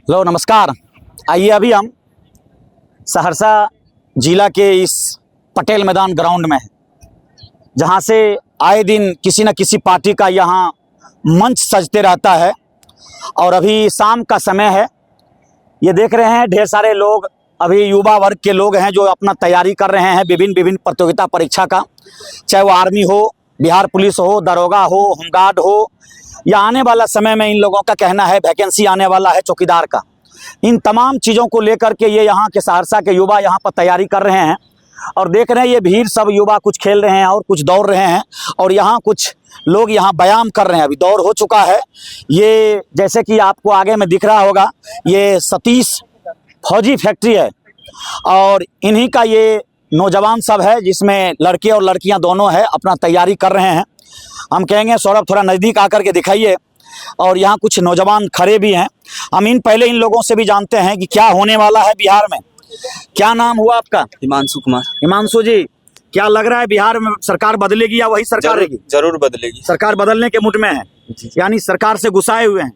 लो नमस्कार। आइए अभी हम सहरसा जिला के इस पटेल मैदान ग्राउंड में हैं, जहां से आए दिन किसी न किसी पार्टी का यहाँ मंच सजते रहता है। और अभी शाम का समय है, ये देख रहे हैं ढेर सारे लोग, अभी युवा वर्ग के लोग हैं जो अपना तैयारी कर रहे हैं विभिन्न प्रतियोगिता परीक्षा का, चाहे वो आर्मी हो, बिहार पुलिस हो, दरोगा हो, होमगार्ड हो, या आने वाला समय में इन लोगों का कहना है वैकेंसी आने वाला है चौकीदार का। इन तमाम चीज़ों को लेकर के ये यहाँ के सहरसा के युवा यहाँ पर तैयारी कर रहे हैं। और देख रहे हैं ये भीड़, सब युवा कुछ खेल रहे हैं और कुछ दौड़ रहे हैं, और यहाँ कुछ लोग यहाँ व्यायाम कर रहे हैं। अभी दौड़ हो चुका है। ये जैसे कि आपको आगे में दिख रहा होगा, ये सतीश फौजी फैक्ट्री है और इन्हीं का ये नौजवान सब है, जिसमें लड़के और लड़कियां दोनों है, अपना तैयारी कर रहे हैं। हम कहेंगे सौरभ थोड़ा नज़दीक आकर के दिखाइए। और यहाँ कुछ नौजवान खड़े भी हैं। हम पहले इन लोगों से भी जानते हैं कि क्या होने वाला है बिहार में। क्या नाम हुआ आपका? हिमांशु कुमार। हिमांशु जी, क्या लग रहा है बिहार में सरकार बदलेगी या वही सरकार रहेगी? जरूर बदलेगी। सरकार बदलने के मूड में है, यानी सरकार से गुस्साए हुए हैं।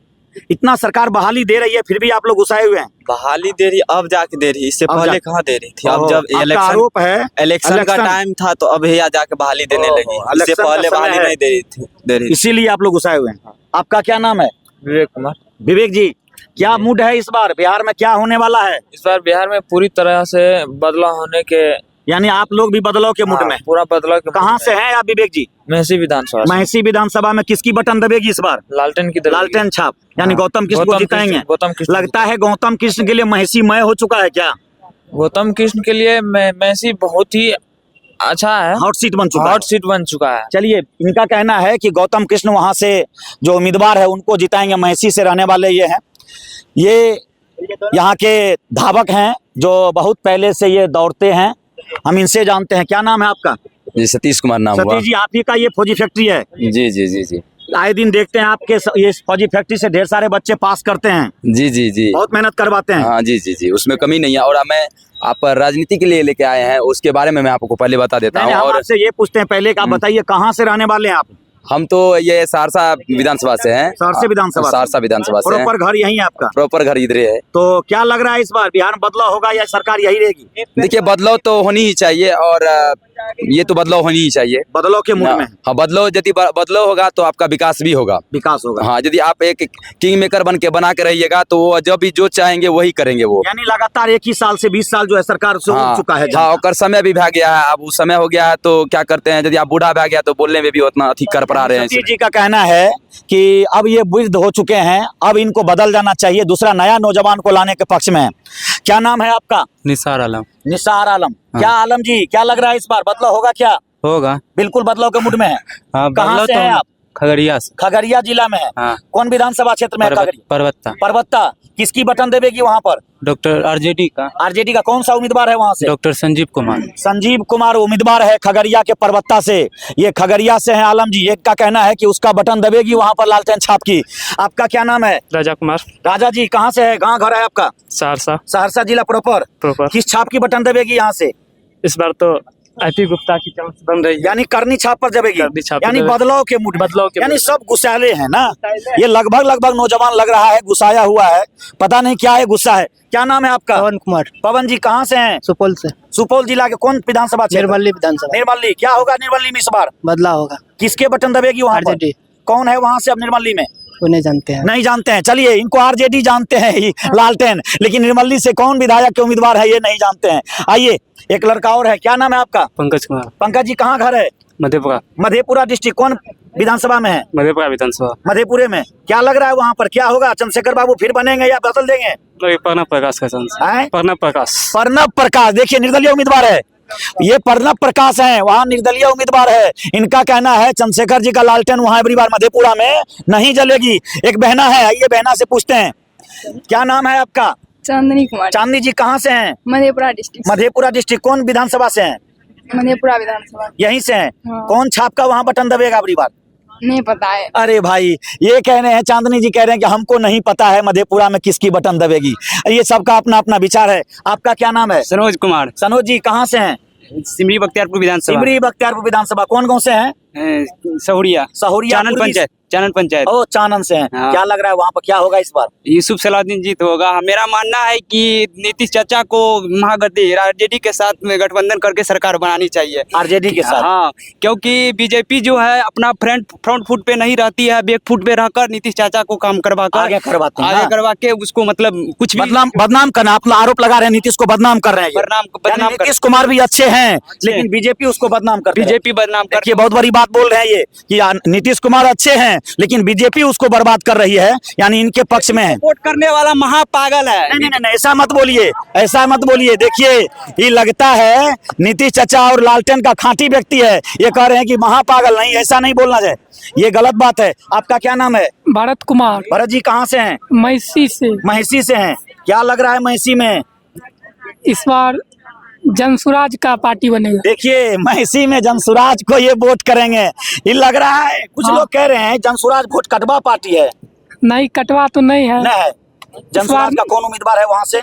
इतना सरकार बहाली दे रही है फिर भी आप लोग गुस्साए हुए हैं। बहाली दे रही, अब जाके दे रही, इससे पहले कहाँ दे रही थी? अब जब आरोप है इलेक्शन का टाइम था तो अब यहाँ जाके बहाली देने लगी, इससे पहले बहाली नहीं दे रही, इसीलिए आप लोग गुस्साए हुए हैं। आपका क्या नाम है? विवेक कुमार। विवेक जी, क्या मूड है इस बार बिहार में, क्या होने वाला है? इस बार बिहार में पूरी तरह से बदलाव होने के, यानी आप लोग भी बदलाव के मूड में? पूरा बदलाव के। कहाँ से हैं आप विवेक जी? महसी विधानसभा। महसी विधानसभा में किसकी बटन दबेगी इस बार? लालटेन की लालटेन छाप, यानी गौतम कृष्ण को जिताएंगे। गौतम कृष्ण लगता है गौतम कृष्ण के लिए महसी मय हो चुका है क्या? गौतम कृष्ण के लिए महसी बहुत ही अच्छा है, हॉट सीट बन चुका है। हॉट सीट बन चुका है। चलिए, इनका कहना है कि गौतम कृष्ण वहां से जो उम्मीदवार है उनको जिताएंगे। महसी से रहने वाले ये हैं, ये यहाँ के धावक हैं जो बहुत पहले से ये दौड़ते हैं। हम इनसे जानते हैं, क्या नाम है आपका? जी सतीश कुमार नाम हुआ। सतीश जी, आप ही का ये फौजी फैक्ट्री है? जी जी जी जी। आए दिन देखते हैं आपके ये फौजी फैक्ट्री से ढेर सारे बच्चे पास करते हैं। जी जी जी, बहुत मेहनत करवाते हैं। हाँ जी जी जी, उसमें कमी नहीं है। और हमें आप राजनीति के लिए लेके आए हैं, उसके बारे में मैं आपको पहले बता देता हूँ। और आपसे ये पूछते हैं पहले कि आप बताइए कहाँ से रहने वाले हैं आप? हम तो ये सहरसा विधानसभा से हैं। सहरसा विधानसभा? सहरसा विधानसभा से। प्रॉपर घर यही है आपका? प्रॉपर घर इधर है। तो क्या लग रहा है इस बार बिहार में बदलाव होगा या सरकार यही रहेगी? देखिए, बदलाव तो होनी ही चाहिए, और ये तो बदलाव होनी ही चाहिए। बदलाव के मूड में? हाँ, बदलाव यदि बदलाव होगा तो आपका विकास भी होगा। विकास होगा, हाँ। यदि आप एक किंग मेकर बना के रहिएगा तो वो जब भी जो चाहेंगे वही करेंगे वो। यानी लगातार एक ही साल से 20 साल जो है सरकार से हो चुका है। हाँ, और समय भी भाग गया है। अब उस समय हो गया है तो क्या करते हैं, यदि आप बूढ़ा भाग गया तो बोलने में भी उतना अधिक कर पा रहे हैं। जी का कहना है कि अब ये वृद्ध हो चुके हैं, अब इनको बदल जाना चाहिए, दूसरा नया नौजवान को लाने के पक्ष में है। क्या नाम है आपका? निसार आलम। निसार आलम। क्या आलम जी, क्या लग रहा है इस बार बदलाव होगा क्या? होगा, बिल्कुल बदलाव के मूड में है। कहाँ से हैं आप? खगड़िया से। खगड़िया जिला में है। हाँ। कौन विधानसभा क्षेत्र में है? परबत्ता। परबत्ता। किसकी बटन देवेगी वहाँ पर? डॉक्टर आरजेडी का। आरजेडी का कौन सा उम्मीदवार है वहाँ से? डॉक्टर संजीव कुमार। संजीव कुमार उम्मीदवार है खगड़िया के परबत्ता से। ये खगड़िया से हैं आलम जी। एक का कहना है कि उसका बटन दबेगी वहाँ पर लालटेन छाप की। आपका क्या नाम है? राजा कुमार। राजा जी, कहाँ से है, कहाँ घर है आपका? सहरसा। सहरसा जिला प्रॉपर। किस छाप की बटन दबेगी यहाँ से? इस बार तो IP गुप्ता की चांस बन रही है, यानी करनी छाप पर जबेगी, यानी बदलाव के मूड। यानी सब गुस्साले हैं ना, ये लगभग नौजवान लग रहा है गुस्साया हुआ है, पता नहीं क्या है, गुस्सा है। क्या नाम है आपका? पवन कुमार। पवन जी, कहाँ से हैं? सुपौल से। सुपौल जिला के कौन विधानसभा? निर्मली विधानसभा। निर्मली। क्या होगा निर्मली में इस बार? बदलाव होगा। किसके बटन दबेगी वहाँ पर? कौन है वहाँ से अब निर्मली में? नहीं जानते हैं। नहीं जानते हैं। चलिए, इनको आरजेडी जानते हैं लालटेन, लेकिन निर्मली से कौन विधायक के उम्मीदवार है ये नहीं जानते हैं। आइए, एक लड़का और है। क्या नाम है आपका? पंकज कुमार। पंकज जी, कहाँ घर है? मधेपुरा। मधेपुरा डिस्ट्रिक्ट। कौन विधानसभा में है? मधेपुरा विधानसभा। मधेपुरे में। क्या लग रहा है वहाँ पर, क्या होगा? चंद्रशेखर बाबू फिर बनेंगे या बदल देंगे? प्रणब प्रकाश का चांस। प्रणब प्रकाश, देखिए निर्दलीय उम्मीदवार है ये। प्रणब प्रकाश हैं, वहाँ निर्दलीय उम्मीदवार है। इनका कहना है चंद्रशेखर जी का लालटेन वहाँ एवरी बार मधेपुरा में नहीं जलेगी। एक बहना है, आइए बहना से पूछते हैं। क्या नाम है आपका? चांदनी कुमार। चांदनी जी, कहाँ से हैं? मधेपुरा डिस्ट्रिक्ट। मधेपुरा डिस्ट्रिक्ट। कौन विधानसभा से हैं? मधेपुरा विधानसभा। यहीं से हैं। हाँ। कौन छाप का वहाँ बटन दबेगा एवरी बार? नहीं पता है। अरे भाई, ये कह रहे हैं, चांदनी जी कह रहे हैं कि हमको नहीं पता है मधेपुरा में किसकी बटन दबेगी। ये सबका अपना अपना विचार है। आपका क्या नाम है? सनोज कुमार। सनोज जी, कहाँ से हैं? सिमरी बख्तियारपुर विधानसभा। सिमरी बख्तियारपुर विधानसभा। कौन से हैं? सहुरिया सहुरिया चानन पूर्वी- पंचायत चानन पंचायत। ओ चानन से हैं। हाँ। क्या लग रहा है वहाँ पर क्या होगा इस बार? यूसुफ सलाउद्दीन जीत होगा। मेरा मानना है कि नीतीश चाचा को महागठबंधन आरजेडी के साथ में गठबंधन करके सरकार बनानी चाहिए आरजेडी के साथ। हाँ, क्योंकि बीजेपी जो है अपना फ्रंट फुट पे नहीं रहती है, बैक फुट पे रहकर नीतीश चाचा को काम करवा कर आगे करवाते हैं आगे हाँ। करवा के उसको मतलब कुछ भी बदनाम करना, आप आरोप लगा रहे हैं नीतीश को बदनाम कर रहे हैं ये। बदनाम यानी कर नीतीश कुमार भी अच्छे हैं लेकिन बीजेपी उसको बदनाम कर बीजेपी बदनाम कर देखिए बहुत बड़ी बात बोल रहे हैं ये कि नीतीश कुमार अच्छे हैं लेकिन बीजेपी उसको बर्बाद कर रही है, यानी इनके पक्ष में है। वोट करने वाला महापागल है। नहीं, ऐसा मत बोलिए, ऐसा मत बोलिए। देखिए ये लगता है नीतीश चाचा और लालटेन का खांटी व्यक्ति है, ये कह रहे हैं कि महापागल। नहीं, ऐसा नहीं बोलना चाहिए, ये गलत बात है। आपका क्या नाम है? भरत कुमार, भरत जी कहाँ से हैं? मैसी से। महिषी से हैं। क्या लग रहा है महिषी में? इस बार जनसुराज का पार्टी बनेगा। देखिए महिषी में जनसुराज को ये वोट करेंगे, ये लग रहा है। कुछ हाँ। लोग कह रहे हैं जनसुराज वोट कटवा पार्टी है। नहीं, कटवा तो नहीं है। नहीं है। जनसुराज का कौन उम्मीदवार है वहां से?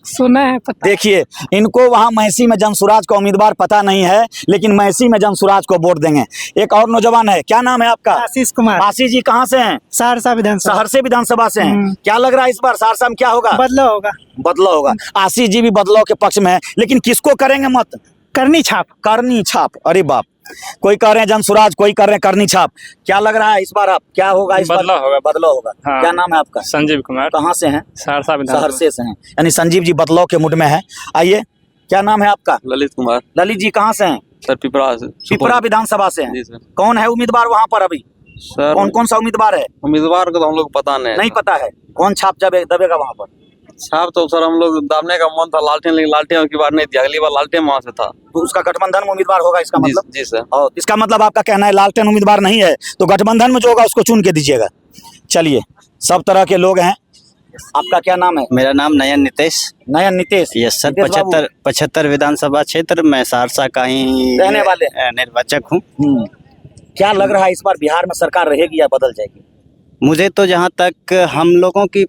सुना है पता। देखिए इनको वहां महिषी में जनसुराज का उम्मीदवार पता नहीं है लेकिन महिषी में जनसुराज को वोट देंगे। एक और नौजवान है, क्या नाम है आपका? आशीष कुमार, आशीष जी कहाँ से हैं? सहरसा विधानसभा। सहरसे विधानसभा से हैं। क्या लग रहा है इस बार सहरसा में क्या होगा? बदलाव होगा। बदलाव होगा। आशीष जी भी बदलाव के पक्ष में है लेकिन किसको करेंगे मत? करनी छाप। करनी छाप। अरे बाप, कोई कह रहे हैं जनसुराज, कोई कह रहे हैं करनी छाप। क्या लग रहा है इस बार आप क्या होगा? इस बदलाव बार होगा। बदलाव होगा। हाँ। क्या नाम है आपका? संजीव कुमार, कहाँ से हैं? सहरसा विधानसभा। सहरसे से हैं, यानी संजीव जी बदलाव के मूड में है। आइए, क्या नाम है आपका? ललित कुमार ललित जी कहाँ से हैं? सर पिपरा से। पिपरा विधानसभा से हैं। जी सर। कौन है उम्मीदवार वहाँ पर अभी? सर कौन कौन सा उम्मीदवार है? उम्मीदवार को तो हम लोग पता नहीं पता है। कौन छाप दबेगा वहाँ पर? छाप तो सर हम लोग दामने का मन था लालटेन, लेकिन लालटेन की बार नहीं थी, अगली बार लालटेन वहाँ से था। तो उसका गठबंधन में उम्मीदवार होगा इसका मतलब? जी सर। और इसका मतलब आपका कहना है लालटेन उम्मीदवार नहीं है तो गठबंधन में जो होगा उसको चुन के दीजिएगा। चलिए, सब तरह के लोग हैं। आपका क्या नाम है? मेरा नाम नयन नितेश। नयन नितेश। यस सर, नितेश बाबू। 75 विधानसभा क्षेत्र मैं सहरसा का ही रहने वाले निर्वाचक हूँ। क्या लग रहा है इस बार बिहार में सरकार रहेगी या बदल जाएगी? मुझे तो जहाँ तक हम लोगों की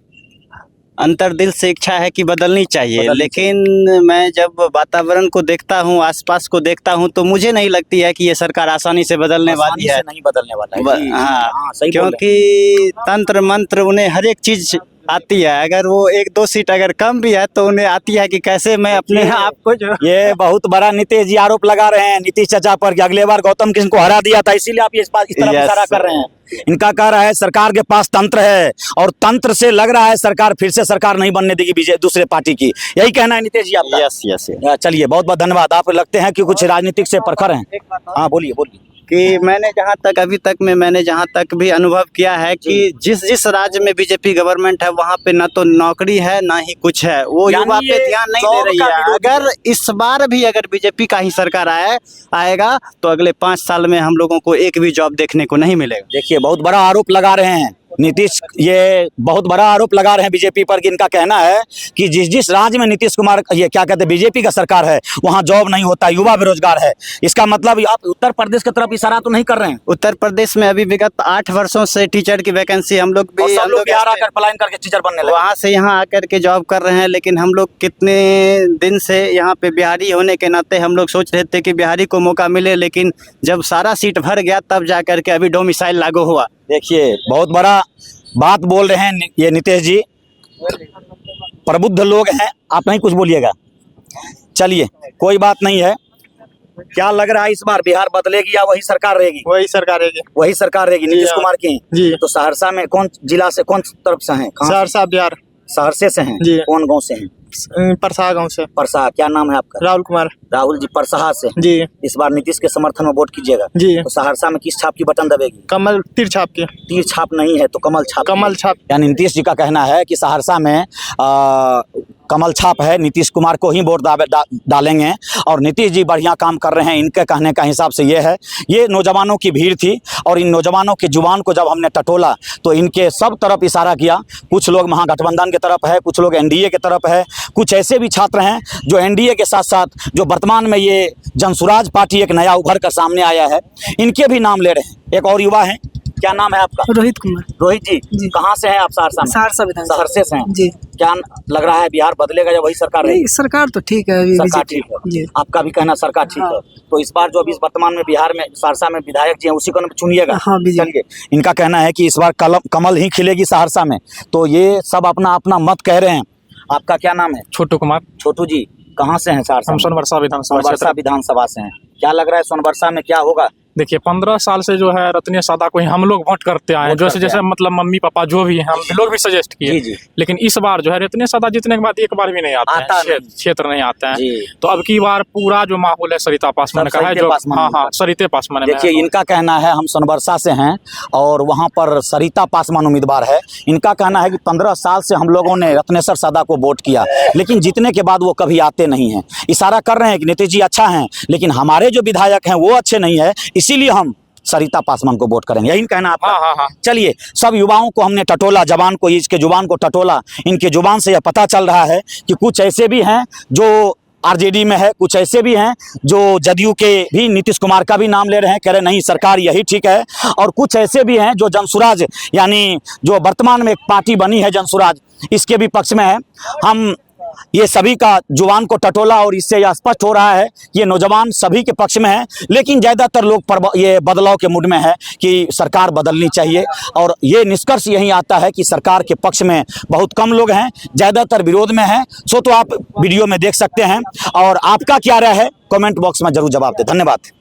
अंतर्दिल से इच्छा है कि बदलनी चाहिए, लेकिन मैं जब वातावरण को देखता हूँ, आसपास को देखता हूँ, तो मुझे नहीं लगती है कि ये सरकार आसानी से बदलने वाली है। नहीं बदलने वाला है। हाँ, सही बोल रहे हैं। क्योंकि तंत्र मंत्र उन्हें हर एक चीज आती है। अगर वो 1-2 सीट अगर कम भी है तो उन्हें आती है कि कैसे मैं अपने आप को जो ये बहुत बड़ा नीतीश जी आरोप लगा रहे हैं नीतीश चाचा पर कि अगले बार गौतम कृष्ण को हरा दिया था, इसीलिए आप इस तरफ Yes, इशारा कर रहे हैं। इनका कह रहा है सरकार के पास तंत्र है और तंत्र से लग रहा है सरकार फिर से सरकार नहीं बनने देगी बीजेपी दूसरे पार्टी की, यही कहना है नीतीश जी आपका? यस यस चलिए, बहुत बहुत धन्यवाद। आप लगते हैं कि कुछ राजनीतिक से प्रखर हैं। हाँ बोलिए बोलिए। कि मैंने जहाँ तक अभी तक में मैंने जहाँ तक भी अनुभव किया है कि जिस राज्य में बीजेपी गवर्नमेंट है वहाँ पे ना तो नौकरी है ना ही कुछ है, वो यानी युवा पे ये ध्यान नहीं जॉब दे रही का है। विरोधी अगर इस बार भी अगर बीजेपी का ही सरकार आएगा तो अगले 5 साल में हम लोगों को एक भी जॉब देखने को नहीं मिलेगा। देखिए बहुत बड़ा आरोप लगा रहे हैं नीतीश, ये बहुत बड़ा आरोप लगा रहे हैं बीजेपी पर कि इनका कहना है कि जिस राज्य में नीतीश कुमार ये क्या कहते हैं बीजेपी का सरकार है वहाँ जॉब नहीं होता, युवा बेरोजगार है। इसका मतलब आप उत्तर प्रदेश की तरफ इशारा तो नहीं कर रहे हैं? उत्तर प्रदेश में अभी विगत 8 वर्षों से टीचर की वैकेंसी हम लोग भी सब लोग बिहार आकर पलायन करके टीचर बनने लगे, वहाँ से यहाँ आकर के जॉब कर रहे हैं। लेकिन हम लोग कितने दिन से यहाँ पे बिहारी होने के नाते हम लोग सोच रहे थे कि बिहारी को मौका मिले, लेकिन जब सारा सीट भर गया तब जा कर के अभी डोमिसाइल लागू हुआ। देखिए बहुत बड़ा बात बोल रहे हैं ये नीतीश जी, प्रबुद्ध लोग हैं, आप नहीं कुछ बोलिएगा। चलिए कोई बात नहीं है। क्या लग रहा है इस बार बिहार बदलेगी या वही सरकार रहेगी? वही सरकार रहेगी। वही सरकार रहेगी नीतीश कुमार की जी। तो सहरसा में कौन जिला से कौन तरफ से हैं? सहरसा बिहार। सहरसे से हैं जी। कौन गांव से हैं? परसा गांव से। परसा। क्या नाम है आपका? राहुल कुमार। राहुल जी परसा से। जी इस बार नीतीश के समर्थन में वोट कीजिएगा। जी। तो सहरसा में किस छाप की बटन दबेगी? कमल तीर छाप की। तीर छाप नहीं है तो कमल छाप। कमल छाप। यानी नीतीश जी का कहना है कि सहरसा में कमल छाप है, नीतीश कुमार को ही वोट डालेंगे और नीतीश जी बढ़िया काम कर रहे हैं। इनके कहने का हिसाब से ये है। ये नौजवानों की भीड़ थी और इन नौजवानों की जुबान को जब हमने टटोला तो इनके सब तरफ इशारा किया। कुछ लोग महागठबंधन की तरफ है, कुछ लोग एनडीए की तरफ है, कुछ ऐसे भी छात्र हैं जो एनडीए के साथ साथ जो वर्तमान में ये जनसुराज पार्टी एक नया उभर कर सामने आया है, इनके भी नाम ले रहे हैं। एक और युवा हैं, क्या नाम है आपका? रोहित कुमार रोहित जी, कहाँ से हैं आप? सहरसा में? सहरसा विधानसभा सहरसे से हैं। जी। क्या लग रहा है बिहार बदलेगा या वही सरकार रहेगी? सरकार तो ठीक है अभी सरकार ठीक है, आपका भी कहना सरकार ठीक है। तो इस बार जो अभी वर्तमान में बिहार में सहरसा में विधायक जी हैं उसी को चुनिएगा। चलिए, इनका कहना है कि इस बार कमल ही खिलेगी सहरसा में, तो ये सब अपना अपना मत कह रहे हैं। आपका क्या नाम है? छोटू कुमार। छोटू जी, कहाँ से हैं? सहरसा। हम सोनबरसा विधानसभा सोनबरसा विधानसभा से हैं। क्या लग रहा है सोनबरसा में क्या होगा? देखिए 15 साल से जो है रत्नेय सादा को ही हम लोग वोट करते आए हैं, जैसे जैसे मतलब मम्मी पापा जो भी हैं हम लोग भी सजेस्ट किए, लेकिन इस बार जो है रत्नेय सादा जीतने के बाद एक बार भी नहीं आते हैं, क्षेत्र नहीं आते हैं। तो अब की बार पूरा जो माहौल है सरिता पासवान का है, जो हाँ सरिता पासवान। देखिए, इनका कहना है, हम सोनबरसा से हैं और वहाँ पर सरिता पासवान उम्मीदवार है। इनका कहना है कि 15 साल से हम लोगों ने रत्नेश्वर सादा को वोट किया, लेकिन जीतने के बाद वो कभी आते नहीं हैं। इशारा कर रहे हैं कि नीतीश जी अच्छा हैं, लेकिन हमारे जो विधायक हैं वो अच्छे नहीं है, इसीलिए हम सरिता पासवान को वोट करेंगे। यही कहना आपका? हाँ। चलिए, सब युवाओं को हमने टटोला, जबान को, इसके जुबान को टटोला। इनके जुबान से यह पता चल रहा है कि कुछ ऐसे भी हैं जो आरजेडी में है, कुछ ऐसे भी हैं जो जदयू के भी नीतीश कुमार का भी नाम ले रहे हैं, कह रहे नहीं सरकार यही ठीक है, और कुछ ऐसे भी हैं जो जनसुराज यानी जो वर्तमान में एक पार्टी बनी है जनसुराज, इसके भी पक्ष में है। हम ये सभी का जुबान को टटोला और इससे यह स्पष्ट हो रहा है कि ये नौजवान सभी के पक्ष में है, लेकिन ज़्यादातर लोग ये बदलाव के मूड में है कि सरकार बदलनी चाहिए, और ये निष्कर्ष यही आता है कि सरकार के पक्ष में बहुत कम लोग हैं, ज़्यादातर विरोध में हैं। सो तो आप वीडियो में देख सकते हैं, और आपका क्या राय है कमेंट बॉक्स में जरूर जवाब दें। धन्यवाद।